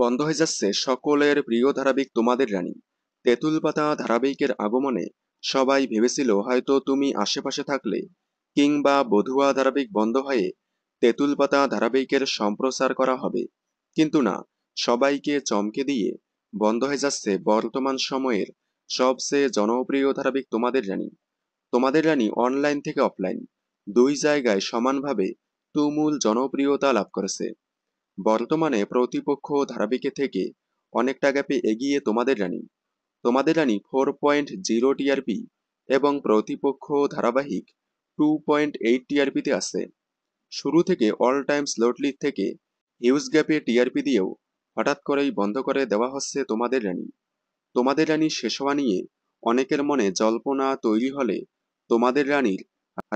বন্ধ হয়ে যাচ্ছে সকলের প্রিয় ধারাবাহিক তোমাদের রানী। তেঁতুল পাতা ধারাবাহিকের আগমনে সবাই ভেবেছিল হয়তো তুমি আশেপাশে থাকলে কিংবা বধুয়া ধারাবাহিক বন্ধ হয়ে তেঁতুল পাতা ধারাবাহিকের সম্প্রচার করা হবে। কিন্তু না, সবাইকে চমকে দিয়ে বন্ধ হয়ে যাচ্ছে বর্তমান সময়ের সবচেয়ে জনপ্রিয় ধারাবাহিক তোমাদের রানী। তোমাদের রানী অনলাইন থেকে অফলাইন দুই জায়গায় সমানভাবে তুমুল জনপ্রিয়তা লাভ করেছে। বর্তমানে প্রতিপক্ষ ধারাবাহিকে থেকে অনেকটা গ্যাপে এগিয়ে তোমাদের রানী। তোমাদের রানী 4.0 টিআরপি এবং প্রতিপক্ষ ধারাবাহিক 2.8 টিআরপিতে আছে। শুরু থেকে অল টাইম স্লটলি থেকে হিউজ গ্যাপে টিআরপি দিয়েও হঠাৎ করেই বন্ধ করে দেওয়া হচ্ছে তোমাদের রানী। তোমাদের রানী শেষ হওয়া নিয়ে অনেকের মনে জল্পনা তৈরি হলে তোমাদের রানীর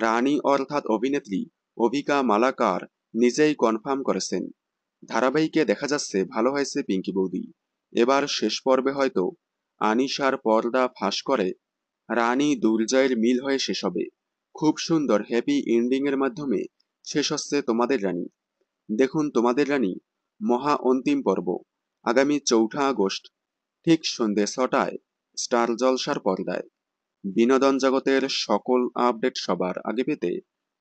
রানী অর্থাৎ অভিনেত্রী অভিকা মালাকার নিজেই কনফার্ম করেছেন, ধারাবাহিকে দেখা যাচ্ছে ভালো হয়েছে পিঙ্কি বৌদি। এবার শেষ পর্বে হয়তো আনিশার পর্দা ফাঁস করে রানী দুর্জয়ের মিল হয়ে শেষ হবে। খুব সুন্দর হ্যাপি এন্ডিং এর মাধ্যমে শেষ হচ্ছে তোমাদের রানী। দেখুন তোমাদের রানী মহা অন্তিম পর্ব আগামী 4 আগস্ট ঠিক সন্ধ্যে 6টায় স্টার জলসার পর্দায়। বিনোদন জগতের সকল আপডেট সবার আগে পেতে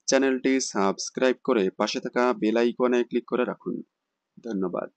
চ্যানেলটি সাবস্ক্রাইব করে পাশে থাকা বেল আইকনে ক্লিক করে রাখুন। ধন্যবাদ।